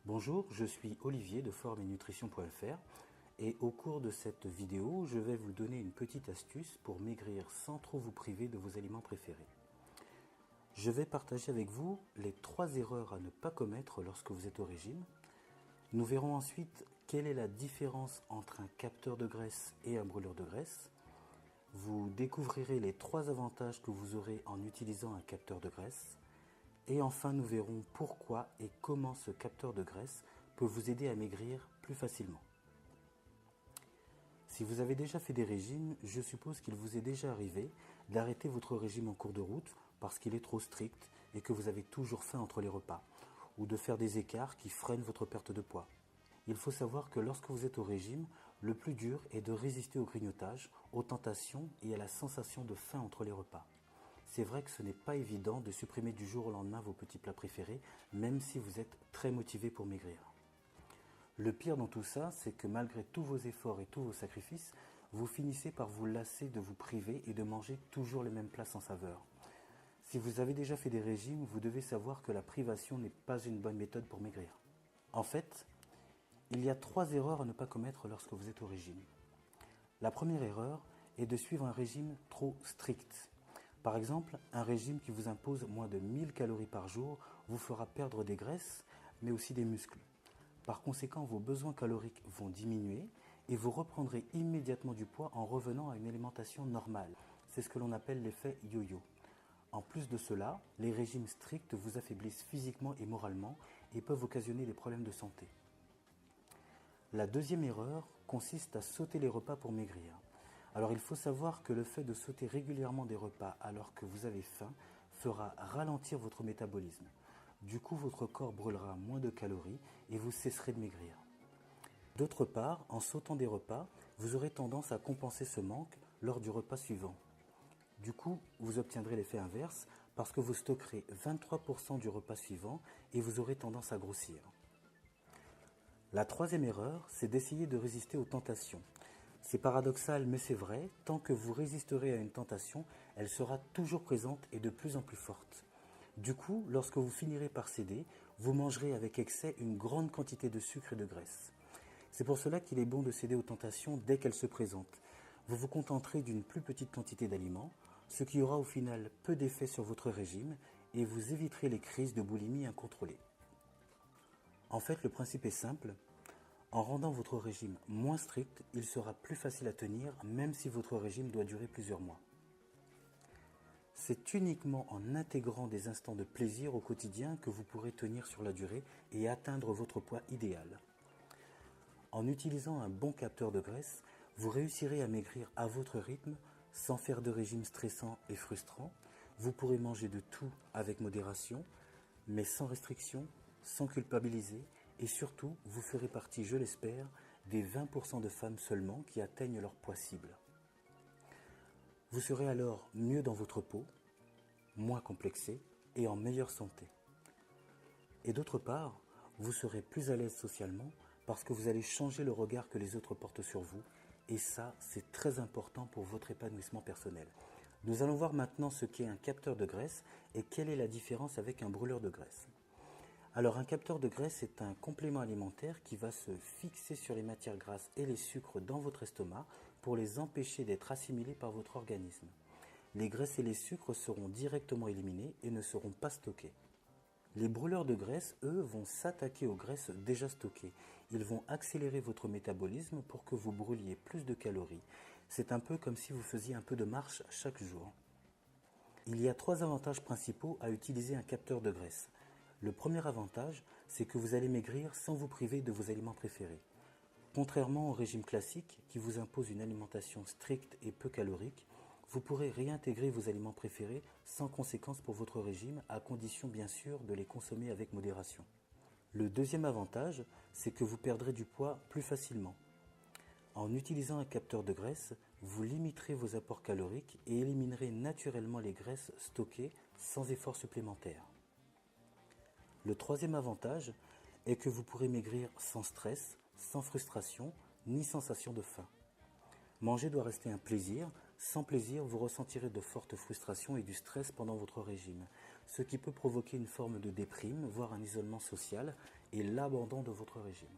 Bonjour, je suis Olivier de formeetnutrition.fr et au cours de cette vidéo, je vais vous donner une petite astuce pour maigrir sans trop vous priver de vos aliments préférés. Je vais partager avec vous les 3 erreurs à ne pas commettre lorsque vous êtes au régime. Nous verrons ensuite quelle est la différence entre un capteur de graisse et un brûleur de graisse. Vous découvrirez les 3 avantages que vous aurez en utilisant un capteur de graisse. Et enfin, nous verrons pourquoi et comment ce capteur de graisse peut vous aider à maigrir plus facilement. Si vous avez déjà fait des régimes, je suppose qu'il vous est déjà arrivé d'arrêter votre régime en cours de route parce qu'il est trop strict et que vous avez toujours faim entre les repas, ou de faire des écarts qui freinent votre perte de poids. Il faut savoir que lorsque vous êtes au régime, le plus dur est de résister au grignotage, aux tentations et à la sensation de faim entre les repas. C'est vrai que ce n'est pas évident de supprimer du jour au lendemain vos petits plats préférés, même si vous êtes très motivé pour maigrir. Le pire dans tout ça, c'est que malgré tous vos efforts et tous vos sacrifices, vous finissez par vous lasser de vous priver et de manger toujours les mêmes plats sans saveur. Si vous avez déjà fait des régimes, vous devez savoir que la privation n'est pas une bonne méthode pour maigrir. En fait, il y a 3 erreurs à ne pas commettre lorsque vous êtes au régime. La première erreur est de suivre un régime trop strict. Par exemple, un régime qui vous impose moins de 1000 calories par jour vous fera perdre des graisses, mais aussi des muscles. Par conséquent, vos besoins caloriques vont diminuer et vous reprendrez immédiatement du poids en revenant à une alimentation normale. C'est ce que l'on appelle l'effet yo-yo. En plus de cela, les régimes stricts vous affaiblissent physiquement et moralement et peuvent occasionner des problèmes de santé. La deuxième erreur consiste à sauter les repas pour maigrir. Alors il faut savoir que le fait de sauter régulièrement des repas alors que vous avez faim fera ralentir votre métabolisme. Du coup, votre corps brûlera moins de calories et vous cesserez de maigrir. D'autre part, en sautant des repas, vous aurez tendance à compenser ce manque lors du repas suivant. Du coup, vous obtiendrez l'effet inverse parce que vous stockerez 23% du repas suivant et vous aurez tendance à grossir. La troisième erreur, c'est d'essayer de résister aux tentations. C'est paradoxal, mais c'est vrai, tant que vous résisterez à une tentation, elle sera toujours présente et de plus en plus forte. Du coup, lorsque vous finirez par céder, vous mangerez avec excès une grande quantité de sucre et de graisse. C'est pour cela qu'il est bon de céder aux tentations dès qu'elles se présentent. Vous vous contenterez d'une plus petite quantité d'aliments, ce qui aura au final peu d'effet sur votre régime et vous éviterez les crises de boulimie incontrôlées. En fait, le principe est simple. En rendant votre régime moins strict, il sera plus facile à tenir même si votre régime doit durer plusieurs mois. C'est uniquement en intégrant des instants de plaisir au quotidien que vous pourrez tenir sur la durée et atteindre votre poids idéal. En utilisant un bon capteur de graisse, vous réussirez à maigrir à votre rythme sans faire de régime stressant et frustrant. Vous pourrez manger de tout avec modération, mais sans restriction, sans culpabiliser. Et surtout, vous ferez partie, je l'espère, des 20% de femmes seulement qui atteignent leur poids cible. Vous serez alors mieux dans votre peau, moins complexé et en meilleure santé. Et d'autre part, vous serez plus à l'aise socialement parce que vous allez changer le regard que les autres portent sur vous. Et ça, c'est très important pour votre épanouissement personnel. Nous allons voir maintenant ce qu'est un capteur de graisse et quelle est la différence avec un brûleur de graisse. Alors un capteur de graisse est un complément alimentaire qui va se fixer sur les matières grasses et les sucres dans votre estomac pour les empêcher d'être assimilés par votre organisme. Les graisses et les sucres seront directement éliminés et ne seront pas stockés. Les brûleurs de graisse, eux, vont s'attaquer aux graisses déjà stockées. Ils vont accélérer votre métabolisme pour que vous brûliez plus de calories. C'est un peu comme si vous faisiez un peu de marche chaque jour. Il y a 3 avantages principaux à utiliser un capteur de graisse. Le premier avantage, c'est que vous allez maigrir sans vous priver de vos aliments préférés. Contrairement au régime classique qui vous impose une alimentation stricte et peu calorique, vous pourrez réintégrer vos aliments préférés sans conséquence pour votre régime, à condition bien sûr de les consommer avec modération. Le deuxième avantage, c'est que vous perdrez du poids plus facilement. En utilisant un capteur de graisse, vous limiterez vos apports caloriques et éliminerez naturellement les graisses stockées sans effort supplémentaire. Le troisième avantage est que vous pourrez maigrir sans stress, sans frustration, ni sensation de faim. Manger doit rester un plaisir. Sans plaisir, vous ressentirez de fortes frustrations et du stress pendant votre régime. ce qui peut provoquer une forme de déprime, voire un isolement social et l'abandon de votre régime.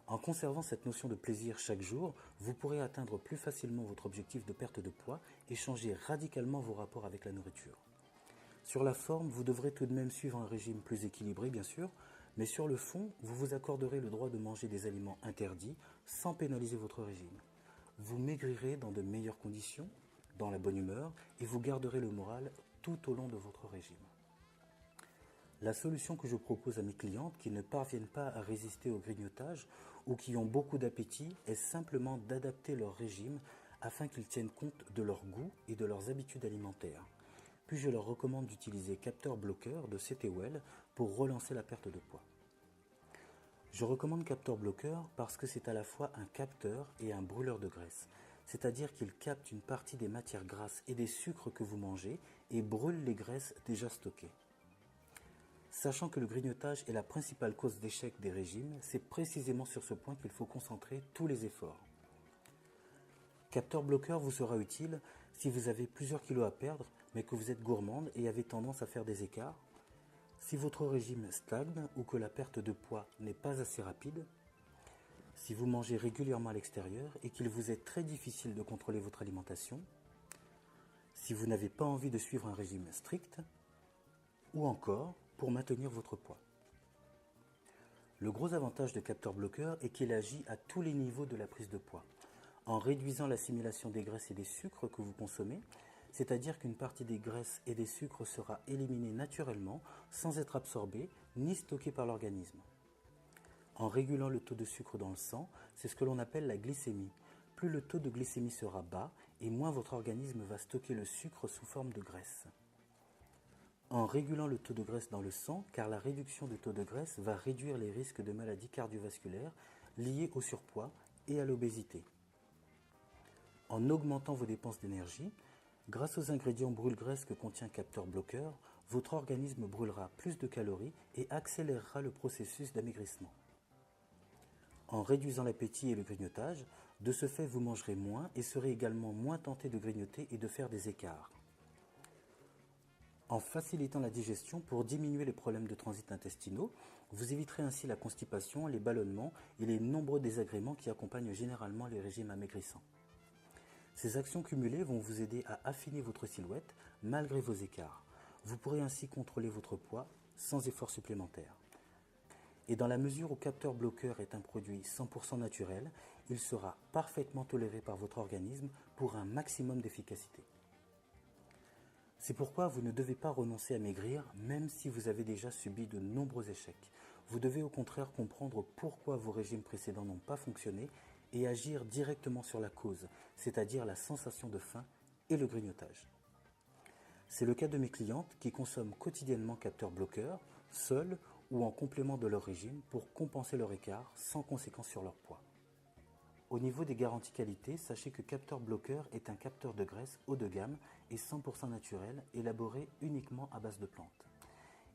En conservant cette notion de plaisir chaque jour, vous pourrez atteindre plus facilement votre objectif de perte de poids et changer radicalement vos rapports avec la nourriture. Sur la forme, vous devrez tout de même suivre un régime plus équilibré, bien sûr, mais sur le fond, vous vous accorderez le droit de manger des aliments interdits sans pénaliser votre régime. Vous maigrirez dans de meilleures conditions, dans la bonne humeur, et vous garderez le moral tout au long de votre régime. La solution que je propose à mes clientes qui ne parviennent pas à résister au grignotage ou qui ont beaucoup d'appétit est simplement d'adapter leur régime afin qu'ils tiennent compte de leur goût et de leurs habitudes alimentaires. Puis je leur recommande d'utiliser Capteur Bloqueur de CTOL pour relancer la perte de poids. Je recommande Capteur Bloqueur parce que c'est à la fois un capteur et un brûleur de graisse, c'est-à-dire qu'il capte une partie des matières grasses et des sucres que vous mangez et brûle les graisses déjà stockées. Sachant que le grignotage est la principale cause d'échec des régimes, c'est précisément sur ce point qu'il faut concentrer tous les efforts. Capteur Bloqueur vous sera utile si vous avez plusieurs kilos à perdre, mais que vous êtes gourmande et avez tendance à faire des écarts, si votre régime stagne ou que la perte de poids n'est pas assez rapide, si vous mangez régulièrement à l'extérieur et qu'il vous est très difficile de contrôler votre alimentation, si vous n'avez pas envie de suivre un régime strict, ou encore pour maintenir votre poids. Le gros avantage de Capteur Bloqueur est qu'il agit à tous les niveaux de la prise de poids, en réduisant l'assimilation des graisses et des sucres que vous consommez, c'est-à-dire qu'une partie des graisses et des sucres sera éliminée naturellement sans être absorbée ni stockée par l'organisme. En régulant le taux de sucre dans le sang, c'est ce que l'on appelle la glycémie. Plus le taux de glycémie sera bas et moins votre organisme va stocker le sucre sous forme de graisse. En régulant le taux de graisse dans le sang, car la réduction du taux de graisse va réduire les risques de maladies cardiovasculaires liées au surpoids et à l'obésité. En augmentant vos dépenses d'énergie, grâce aux ingrédients brûle-graisse que contient Capteur Bloqueur, votre organisme brûlera plus de calories et accélérera le processus d'amaigrissement. En réduisant l'appétit et le grignotage, de ce fait vous mangerez moins et serez également moins tenté de grignoter et de faire des écarts. En facilitant la digestion pour diminuer les problèmes de transit intestinaux, vous éviterez ainsi la constipation, les ballonnements et les nombreux désagréments qui accompagnent généralement les régimes amaigrissants. Ces actions cumulées vont vous aider à affiner votre silhouette malgré vos écarts. Vous pourrez ainsi contrôler votre poids sans effort supplémentaire. Et dans la mesure où Capteur Bloqueur est un produit 100% naturel, il sera parfaitement toléré par votre organisme pour un maximum d'efficacité. C'est pourquoi vous ne devez pas renoncer à maigrir, même si vous avez déjà subi de nombreux échecs. Vous devez au contraire comprendre pourquoi vos régimes précédents n'ont pas fonctionné et agir directement sur la cause, c'est-à-dire la sensation de faim et le grignotage. C'est le cas de mes clientes qui consomment quotidiennement Capteur Bloqueur, seules ou en complément de leur régime pour compenser leur écart sans conséquence sur leur poids. Au niveau des garanties qualité, sachez que Capteur Bloqueur est un capteur de graisse haut de gamme et 100% naturel, élaboré uniquement à base de plantes.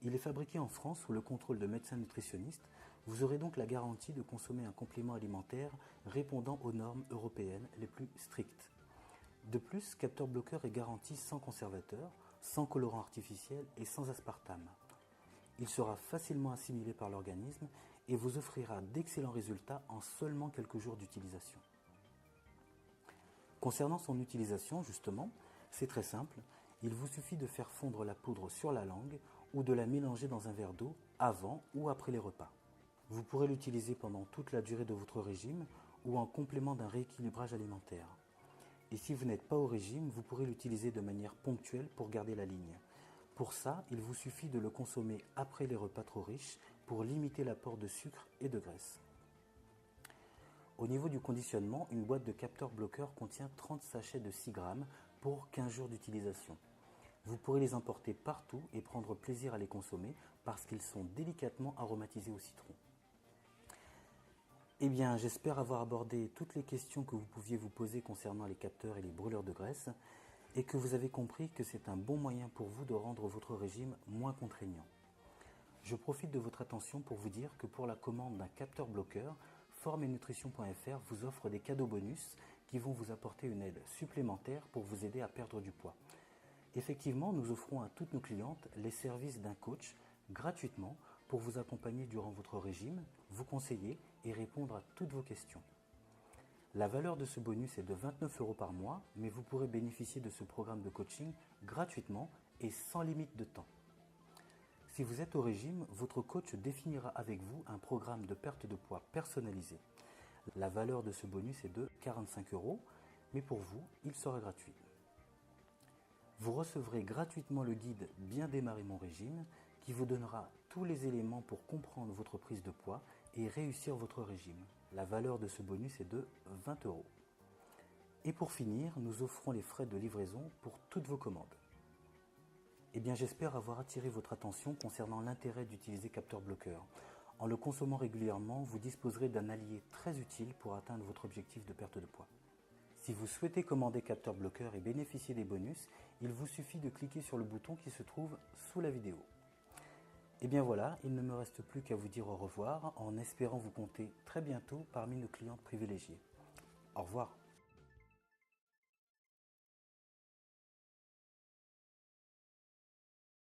Il est fabriqué en France sous le contrôle de médecins nutritionnistes. Vous aurez donc la garantie de consommer un complément alimentaire répondant aux normes européennes les plus strictes. De plus, Capteur Bloqueur est garanti sans conservateur, sans colorant artificiel et sans aspartame. Il sera facilement assimilé par l'organisme et vous offrira d'excellents résultats en seulement quelques jours d'utilisation. Concernant son utilisation, justement, c'est très simple. Il vous suffit de faire fondre la poudre sur la langue ou de la mélanger dans un verre d'eau avant ou après les repas. Vous pourrez l'utiliser pendant toute la durée de votre régime ou en complément d'un rééquilibrage alimentaire. Et si vous n'êtes pas au régime, vous pourrez l'utiliser de manière ponctuelle pour garder la ligne. Pour ça, il vous suffit de le consommer après les repas trop riches pour limiter l'apport de sucre et de graisse. Au niveau du conditionnement, une boîte de Capteur Bloqueur contient 30 sachets de 6 grammes pour 15 jours d'utilisation. Vous pourrez les emporter partout et prendre plaisir à les consommer parce qu'ils sont délicatement aromatisés au citron. Eh bien, j'espère avoir abordé toutes les questions que vous pouviez vous poser concernant les capteurs et les brûleurs de graisse et que vous avez compris que c'est un bon moyen pour vous de rendre votre régime moins contraignant. Je profite de votre attention pour vous dire que pour la commande d'un capteur bloqueur, formeetnutrition.fr vous offre des cadeaux bonus qui vont vous apporter une aide supplémentaire pour vous aider à perdre du poids. Effectivement, nous offrons à toutes nos clientes les services d'un coach gratuitement pour vous accompagner durant votre régime, vous conseiller et répondre à toutes vos questions. La valeur de ce bonus est de 29 € par mois, mais vous pourrez bénéficier de ce programme de coaching gratuitement et sans limite de temps. Si vous êtes au régime, votre coach définira avec vous un programme de perte de poids personnalisé. La valeur de ce bonus est de 45 €, mais pour vous, il sera gratuit. Vous recevrez gratuitement le guide Bien démarrer mon régime qui vous donnera tous les éléments pour comprendre votre prise de poids et réussir votre régime. La valeur de ce bonus est de 20 €. Et pour finir, nous offrons les frais de livraison pour toutes vos commandes. Eh bien, j'espère avoir attiré votre attention concernant l'intérêt d'utiliser Capteur Bloqueur. En le consommant régulièrement, vous disposerez d'un allié très utile pour atteindre votre objectif de perte de poids. Si vous souhaitez commander Capteur Bloqueur et bénéficier des bonus, il vous suffit de cliquer sur le bouton qui se trouve sous la vidéo. Et bien voilà, il ne me reste plus qu'à vous dire au revoir en espérant vous compter très bientôt parmi nos clientes privilégiées. Au revoir.